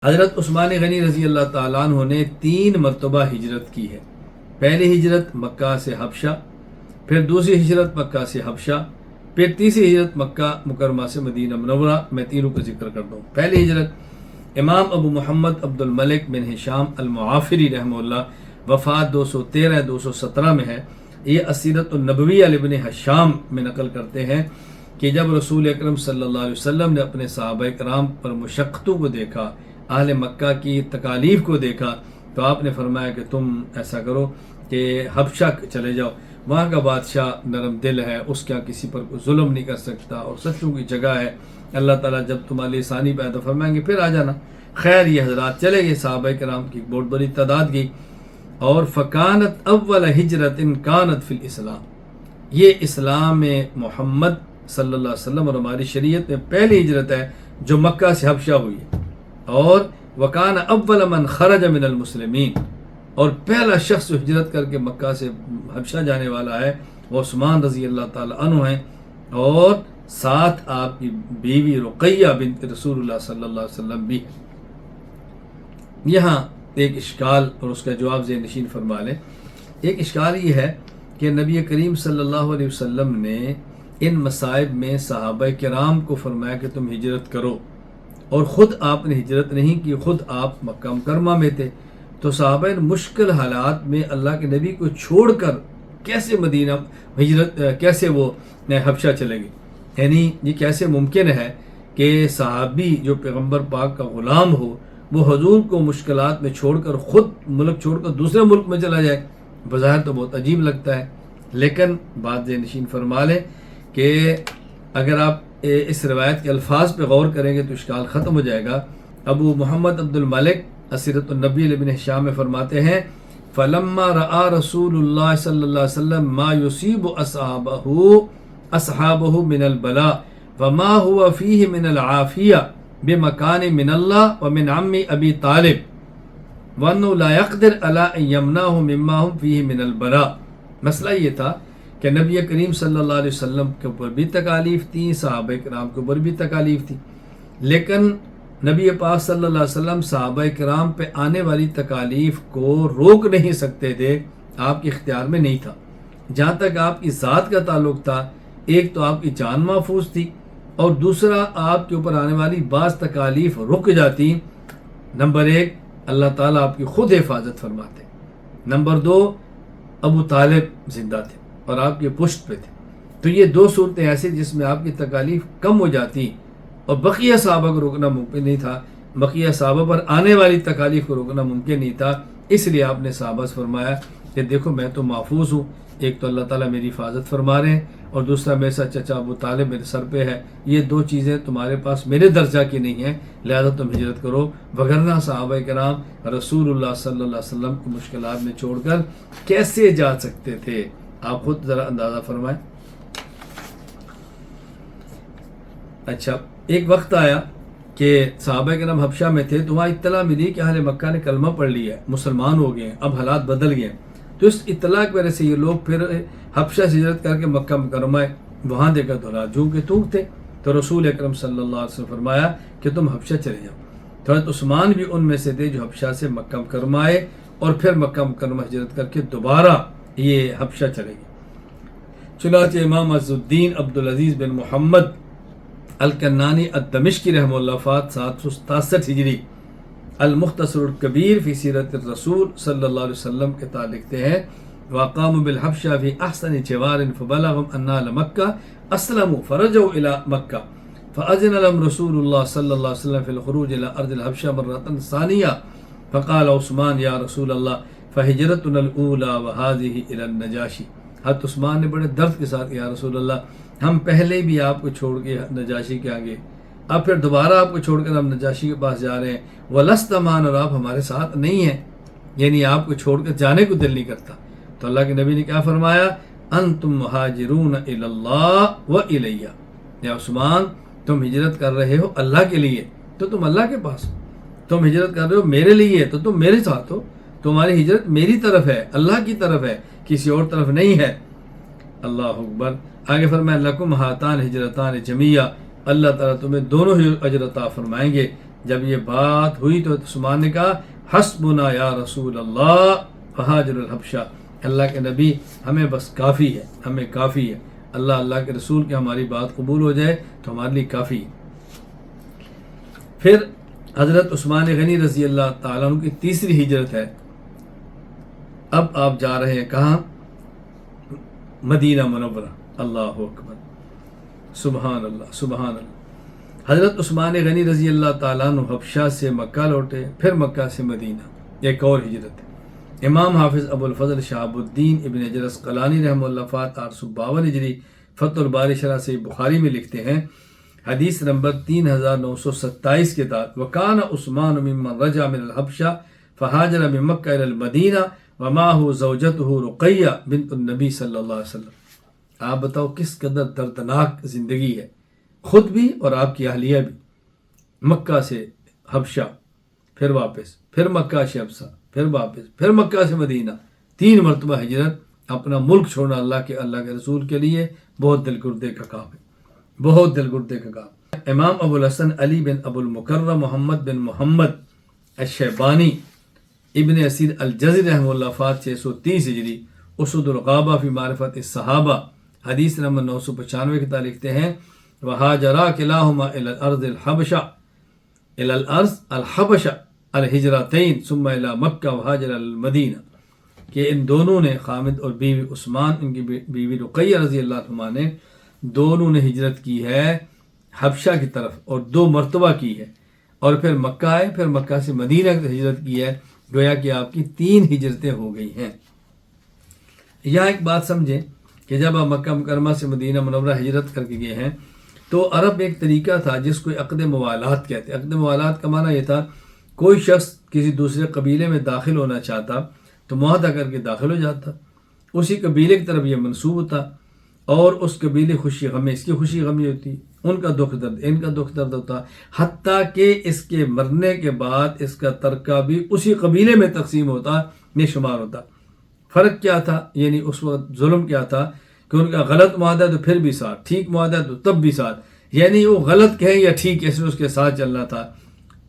حضرت عثمان غنی رضی اللہ تعالیٰ عنہ نے 3 مرتبہ ہجرت کی ہے۔ پہلی ہجرت مکہ سے حبشہ، پھر دوسری ہجرت مکہ سے حبشہ، پھر تیسری ہجرت مکہ مکرمہ سے مدینہ منورہ۔ میں تینوں کا ذکر کر دوں۔ پہلی ہجرت امام ابو محمد عبد الملک بن ہشام المعافری رحمہ اللہ، وفات 217 میں ہے۔ یہ السیرۃ النبویہ لابن ہشام میں نقل کرتے ہیں کہ جب رسول اکرم صلی اللہ علیہ وسلم نے اپنے صحابہ کرام پر مشقتوں کو دیکھا، اہل مکہ کی تکالیف کو دیکھا، تو آپ نے فرمایا کہ تم ایسا کرو کہ حبشہ چلے جاؤ، وہاں کا بادشاہ نرم دل ہے، اس کا کسی پر کوئی ظلم نہیں کر سکتا اور سچوں کی جگہ ہے، اللہ تعالیٰ جب تمہارے لسانی پیدا فرمائیں گے پھر آ جانا۔ خیر یہ حضرات چلے گئے، صحابہ کرام کی بہت بڑی تعداد گئی، اور فکانت اول ہجرت کانت فی الاسلام، یہ اسلام محمد صلی اللہ علیہ وسلم اور ہماری شریعت میں پہلی ہجرت ہے جو مکہ سے حبشہ ہوئی ہے، اور وکان اول من خرج من المسلمین، اور پہلا شخص جو ہجرت کر کے مکہ سے حبشہ جانے والا ہے وہ عثمان رضی اللہ تعالی عنہ ہیں، اور ساتھ آپ کی بیوی رقیہ بنت رسول اللہ صلی اللہ علیہ وسلم بھی ہے۔ یہاں ایک اشکال اور اس کا جواب ذہن نشین فرما لیں۔ ایک اشکال یہ ہے کہ نبی کریم صلی اللہ علیہ وسلم نے ان مصائب میں صحابہ کرام کو فرمایا کہ تم ہجرت کرو، اور خود آپ نے ہجرت نہیں کی، خود آپ مکہ مکرمہ میں تھے، تو صحابہ ان مشکل حالات میں اللہ کے نبی کو چھوڑ کر کیسے مدینہ ہجرت، کیسے وہ حبشہ چلے گئے؟ یعنی یہ کیسے ممکن ہے کہ صحابی جو پیغمبر پاک کا غلام ہو وہ حضور کو مشکلات میں چھوڑ کر خود ملک چھوڑ کر دوسرے ملک میں چلا جائے؟ بظاہر تو بہت عجیب لگتا ہے، لیکن بات ذہن نشین فرما لیں کہ اگر آپ اس روایت کے الفاظ پہ غور کریں گے تو اشکال ختم ہو جائے گا۔ ابو محمد عبد الملک السیرۃ النبویہ لابن ہشام میں فرماتے ہیں فلما رأى رسول اللہ صلی اللہ علیہ وسلم ما يصيب اصحابہ من البلاء وما هو فيه من العافیہ بمکان من اللہ ومن عم ابی طالب وانه لا يقدر على ان يمنعه مما هم فيه من البلاء۔ مسئلہ یہ تھا کہ نبی کریم صلی اللہ علیہ وسلم کے اوپر بھی تکالیف تھی، صحابہ کرام کے اوپر بھی تکالیف تھی، لیکن نبی پاک صلی اللہ علیہ وسلم صحابہ کرام پہ آنے والی تکالیف کو روک نہیں سکتے تھے، آپ کے اختیار میں نہیں تھا۔ جہاں تک آپ کی ذات کا تعلق تھا، ایک تو آپ کی جان محفوظ تھی، اور دوسرا آپ کے اوپر آنے والی بعض تکالیف رک جاتی۔ نمبر 1 اللہ تعالیٰ آپ کی خود حفاظت فرماتے، نمبر 2 ابو طالب زندہ تھے اور آپ کے پشت پہ تھے، تو یہ 2 صورتیں ایسے جس میں آپ کی تکالیف کم ہو جاتی، اور بقیہ صحابہ کو روکنا ممکن نہیں تھا، بقیہ صحابہ پر آنے والی تکالیف کو روکنا ممکن نہیں تھا۔ اس لیے آپ نے صحابہ سے فرمایا کہ دیکھو میں تو محفوظ ہوں، ایک تو اللہ تعالیٰ میری حفاظت فرما رہے ہیں، اور دوسرا میرے ساتھ چچا ابو طالب میرے سر پہ ہے، یہ 2 چیزیں تمہارے پاس میرے درجہ کی نہیں ہیں، لہذا تم ہجرت کرو۔ وگرنہ صحابہ کرام رسول اللہ صلی اللہ علیہ وسلم کو مشکلات میں چھوڑ کر کیسے جا سکتے تھے؟ آپ خود ذرا اندازہ فرمائیں۔ اچھا، ایک وقت آیا کہ صحابہ کرام حبشہ میں تھے، تو وہاں اطلاع ملی کہ اہل مکہ نے کلمہ پڑھ لیا ہے، مسلمان ہو گئے ہیں، اب حالات بدل گئے ہیں، تو اس اطلاع کی وجہ سے یہ لوگ پھر حبشہ سے ہجرت کر کے مکہ مکرمہ آئے۔ وہاں دیکھا تو راجوں کے تونک تھے، تو رسول اکرم صلی اللہ علیہ وسلم فرمایا کہ تم حبشہ چلے جاؤ۔ تو حضرت عثمان بھی ان میں سے تھے جو حبشہ سے مکہ مکرمہ آئے، اور پھر مکہ مکرمہ ہجرت کر کے دوبارہ یہ حبشہ چلے گئے۔ چنانچہ امام عز الدین عبدالعزیز بن محمد الکنانی الدمشقی رحمہ اللہ وفات 767 ہجری المختصر الکبیر فی سیرت الرسول صلی اللہ علیہ وسلم کے تعلق لکھتے ہیں وقاموا بالحبشہ فی احسن جوار فبلغهم ان اہل مکہ اسلموا فرجعوا الى مکہ فاذن لهم رسول اللہ صلی اللہ علیہ وسلم فی الخروج الى ارض الحبشہ مرۃ ثانیہ فقال عثمان یا رسول اللہ فہجرتنا الاولى وهذه الى النجاشی۔ حضرت عثمان نے بڑے درد کے ساتھ یا رسول اللہ ہم پہلے بھی آپ کو چھوڑ کے نجاشی کے آگے، اب پھر دوبارہ آپ کو چھوڑ کر ہم نجاشی کے پاس جا رہے ہیں، وَلَسْتَ مَعَنَا، اور آپ ہمارے ساتھ نہیں ہیں، یعنی آپ کو چھوڑ کر جانے کو دل نہیں کرتا۔ تو اللہ کے نبی نے کیا فرمایا؟ أَنْتُمْ مُهَاجِرُونَ إِلَى اللَّهِ وَإِلَيَّ، یا عثمان تم ہجرت کر رہے ہو اللہ کے لیے تو تم اللہ کے پاس ہو، تم ہجرت کر رہے ہو میرے لیے تو تم میرے ساتھ ہو، تمہاری ہجرت میری طرف ہے، اللہ کی طرف ہے، کسی اور طرف نہیں ہے۔ اللہ اکبر۔ آگے فرمایا لکم ہاتان ہجرتان جمیعہ، اللہ تعالیٰ تمہیں دونوں اجر عطا فرمائیں گے، جب یہ بات ہوئی تو عثمان نے کہا حسبنا یا رسول اللہ فہاجر الحبشہ، اللہ کے نبی ہمیں بس کافی ہے، ہمیں کافی ہے، اللہ کے رسول کی ہماری بات قبول ہو جائے تو ہمارے لیے کافی ہے۔ پھر حضرت عثمان غنی رضی اللہ تعالیٰ عنہ کی تیسری ہجرت ہے۔ اب آپ جا رہے ہیں کہاں؟ مدینہ منورہ۔ اللہ اکبر، سبحان اللہ سبحان اللہ۔ حضرت عثمان غنی رضی اللہ تعالیٰ عنہ حبشہ سے مکہ لوٹے، پھر مکہ سے مدینہ، ایک اور ہجرت ہے۔ امام حافظ ابو الفضل شہاب الدین ابن حجر عسقلانی رحمہ اللہ فات 852 ہجری فتح الباری شرح سے بخاری میں لکھتے ہیں، حدیث نمبر 3927 کے تحت وکان عثمان ممن رجع من الحبشہ فہاجر من مکہ الی المدینہ ومعہ زوجتہ رقیہ بنت النبی صلی اللہ علیہ وسلم۔ آپ بتاؤ کس قدر دردناک زندگی ہے، خود بھی اور آپ کی اہلیہ بھی۔ مکہ سے حبشہ، پھر واپس، پھر مکہ سے حبشہ، پھر واپس، پھر مکہ سے مدینہ، 3 مرتبہ ہجرت، اپنا ملک چھوڑنا اللہ کے رسول کے لیے بہت دل گردے کا کام ہے، بہت دل گردے کا کام۔ امام ابو الحسن علی بن ابو المکرم محمد بن محمد الشیبانی ابن اسیر الجزری رحمہ اللہ فات 630 ہجری اسد الغابہ فی معرفت الصحابہ حدیث نمبر 995 کے تحت لکھتے ہیں وہاجرا کلاہما الی الارض الحبشہ الی الارض الحبشہ الہجرتین ثم الی مکہ وہاجر المدینہ، کہ ان دونوں نے، خامد اور بیوی عثمان، ان کی بیوی رقیہ رضی اللہ عنہ نے، دونوں نے ہجرت کی ہے حبشہ کی طرف، اور 2 مرتبہ کی ہے، اور پھر مکہ آئے، پھر مکہ سے مدینہ کی ہجرت کی ہے، گویا کہ آپ کی 3 ہجرتیں ہو گئی ہیں۔ یہاں ایک بات سمجھیں کہ جب آپ مکہ مکرمہ سے مدینہ منورہ ہجرت کر کے گئے ہیں تو عرب ایک طریقہ تھا جس کو عقد موالات کہتے ہیں۔ عقد موالات کا معنی یہ تھا کوئی شخص کسی دوسرے قبیلے میں داخل ہونا چاہتا تو معاہدہ کر کے داخل ہو جاتا، اسی قبیلے کی طرف یہ منسوب ہوتا، اور اس قبیلے خوشی غم میں اس کی خوشی غمی ہوتی، ان کا دکھ درد ان کا دکھ درد ہوتا، حتیٰ کہ اس کے مرنے کے بعد اس کا ترکہ بھی اسی قبیلے میں تقسیم ہوتا، میں شمار ہوتا۔ فرق کیا تھا؟ یعنی اس وقت ظلم کیا تھا کہ ان کا غلط معاہدہ تو پھر بھی ساتھ، ٹھیک معاہدہ تو تب بھی ساتھ، یعنی وہ غلط کہیں یا ٹھیک اس میں اس کے ساتھ چلنا تھا۔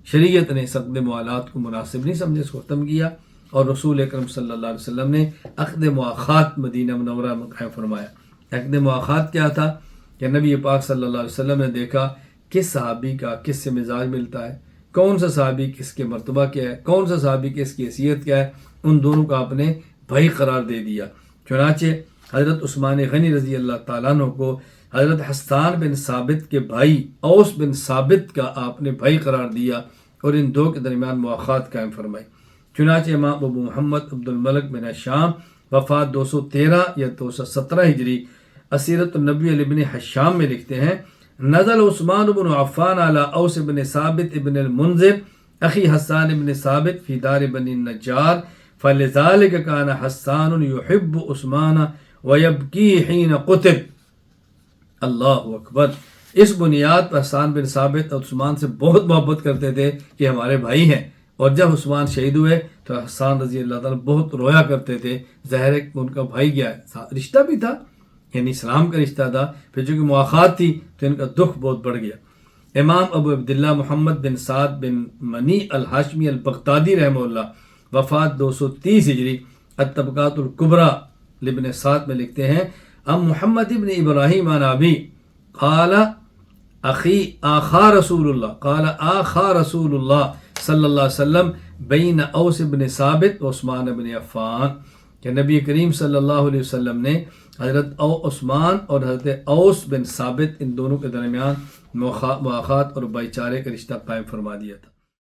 شریعت نے عقد موالات کو مناسب نہیں سمجھے، اس کو ختم کیا، اور رسول اکرم صلی اللہ علیہ وسلم نے عقد مؤاخات مدینہ منورہ میں قائم فرمایا۔ عقد مؤاخات کیا تھا کہ نبی پاک صلی اللہ علیہ وسلم نے دیکھا کس صحابی کا کس سے مزاج ملتا ہے، کون سا صحابی کس کے مرتبہ کیا ہے، کون سا صحابی کس کی حیثیت کیا ہے، ان دونوں کا آپ نے بھائی قرار دے دیا۔ چنانچہ حضرت عثمان غنی رضی اللہ تعالیٰ عنہ کو حضرت حسان بن ثابت کے بھائی اوس بن ثابت کا آپ نے بھائی قرار دیا، اور ان 2 کے درمیان مؤاخات قائم فرمائی۔ چنانچہ امام ابو محمد عبد الملک بن شام وفات 213 یا 217 ہجری اسیرت النبی علی بن حشام میں لکھتے ہیں نزل عثمان بن عفان علی اوس بن ثابت ابن المنذر اخی حسان بن ثابت فی دار بنی النجار فلذلك كان حسان يحب عثمان ويبكي حين قتل۔ اللہ اکبر، اس بنیاد پر حسان بن ثابت اور عثمان سے بہت محبت کرتے تھے کہ ہمارے بھائی ہیں، اور جب عثمان شہید ہوئے تو حسان رضی اللہ تعالیٰ بہت رویا کرتے تھے، ظاہر ہے کہ ان کا بھائی گیا ہے، رشتہ بھی تھا، یعنی اسلام کا رشتہ تھا، پھر چونکہ مواخات تھی تو ان کا دکھ بہت بڑھ گیا۔ امام ابو عبداللہ محمد بن سعد بن منی الہاشمی البغدادی رحمہ اللہ وفات 230 ہجری الطبقات الکبریٰ لابن سعد میں لکھتے ہیں ام محمد ابن ابراہیم عن ابی قال آخا رسول اللہ صلی اللہ علیہ وسلم بین اوس بن ثابت و عثمان بن عفان، کہ نبی کریم صلی اللہ علیہ وسلم نے حضرت عثمان اور حضرت اوس بن ثابت ان دونوں کے درمیان مواخات اور بھائی چارے کا رشتہ قائم فرما دیا تھا۔